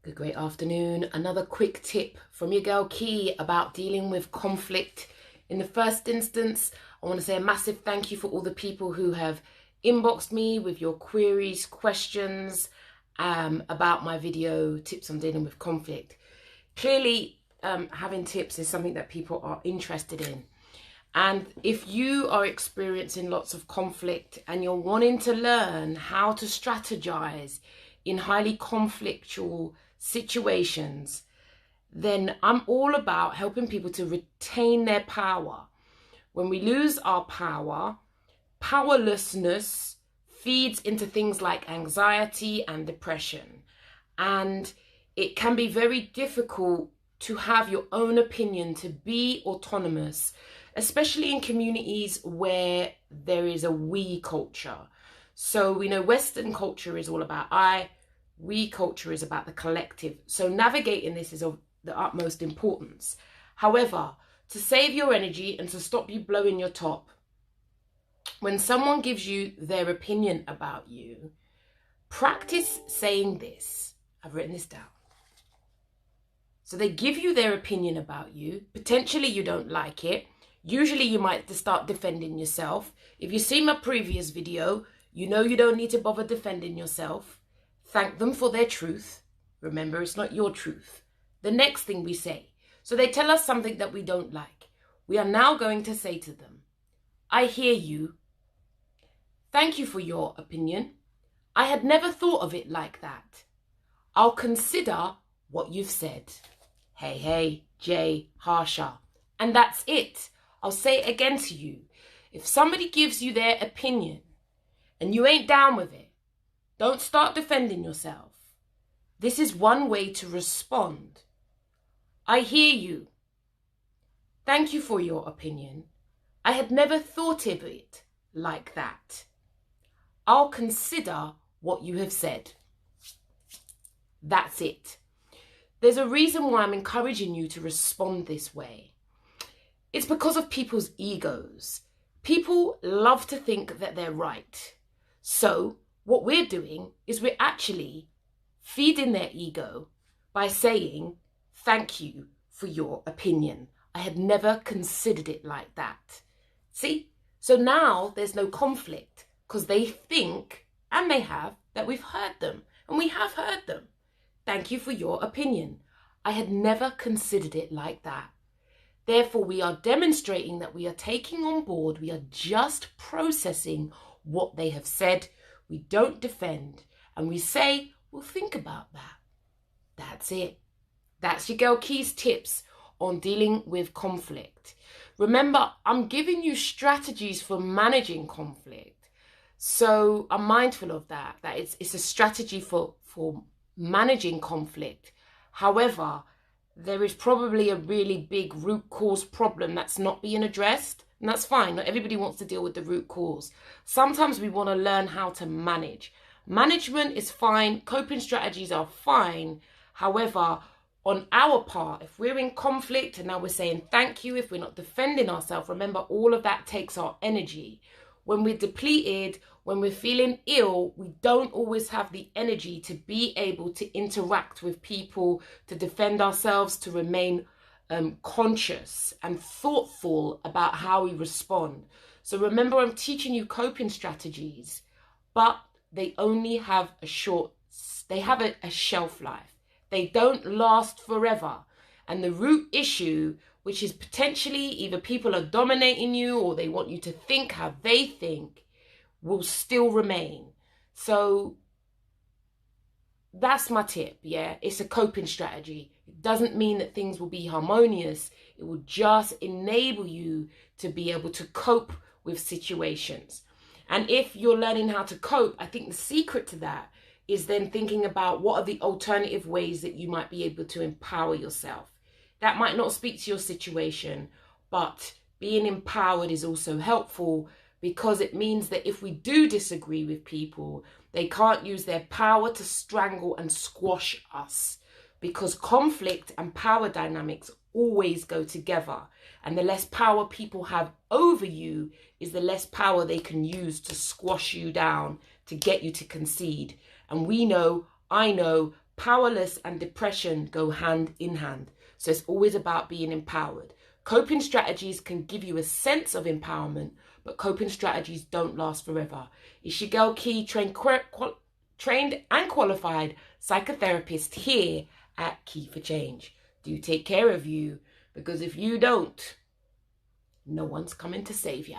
Good, great afternoon. Another quick tip from your girl Key about dealing with conflict. In the first instance, I want to say a massive thank you for all the people who have inboxed me with your queries, questions about my video, tips on dealing with conflict. Clearly, having tips is something that people are interested in. And if you are experiencing lots of conflict and you're wanting to learn how to strategize in highly conflictual situations, then I'm all about helping people to retain their power. When we lose our power, powerlessness feeds into things like anxiety and depression. And it can be very difficult to have your own opinion, to be autonomous, especially in communities where there is a we culture. So we know Western culture is all about I, we culture is about the collective. So navigating this is of the utmost importance. However, to save your energy and to stop you blowing your top, when someone gives you their opinion about you, practice saying this. I've written this down. So they give you their opinion about you. Potentially you don't like it. Usually you might start defending yourself. If you see my previous video, you know you don't need to bother defending yourself. Thank them for their truth. Remember, it's not your truth. The next thing we say. So they tell us something that we don't like. We are now going to say to them, I hear you. Thank you for your opinion. I had never thought of it like that. I'll consider what you've said. Hey, Jay, Harsha. And that's it. I'll say it again to you. If somebody gives you their opinion and you ain't down with it, don't start defending yourself. This is one way to respond. I hear you. Thank you for your opinion. I had never thought of it like that. I'll consider what you have said. That's it. There's a reason why I'm encouraging you to respond this way. It's because of people's egos. People love to think that they're right. So what we're doing is we're actually feeding their ego by saying, thank you for your opinion. I had never considered it like that. See? So now there's no conflict because they think, and they have, that we've heard them. And we have heard them. Thank you for your opinion. I had never considered it like that. Therefore, we are demonstrating that we are taking on board, we are just processing what they have said. We don't defend. And we say, well, think about that. That's it. That's your girl Key's tips on dealing with conflict. Remember, I'm giving you strategies for managing conflict. So I'm mindful of that it's a strategy for managing conflict. However, there is probably a really big root cause problem that's not being addressed. And that's fine. Not everybody wants to deal with the root cause. Sometimes we want to learn how to manage. Management is fine. Coping strategies are fine. However, on our part, if we're in conflict and now we're saying thank you, if we're not defending ourselves, remember all of that takes our energy. When we're depleted, when we're feeling ill, we don't always have the energy to be able to interact with people, to defend ourselves, to remain conscious and thoughtful about how we respond. So remember, I'm teaching you coping strategies, but they only have a shelf life. They don't last forever. And the root issue, which is potentially either people are dominating you or they want you to think how they think, will still remain. So that's my tip, yeah? It's a coping strategy. It doesn't mean that things will be harmonious. It will just enable you to be able to cope with situations. And if you're learning how to cope, I think the secret to that is then thinking about what are the alternative ways that you might be able to empower yourself. That might not speak to your situation, but being empowered is also helpful because it means that if we do disagree with people, they can't use their power to strangle and squash us, because conflict and power dynamics always go together. And the less power people have over you is the less power they can use to squash you down, to get you to concede. And we know, I know, Powerless and depression go hand in hand. So it's always about being empowered. Coping strategies can give you a sense of empowerment, but coping strategies don't last forever. It's your girl Key, trained and qualified psychotherapist here at Key for Change. Do take care of you, because if you don't, no one's coming to save you.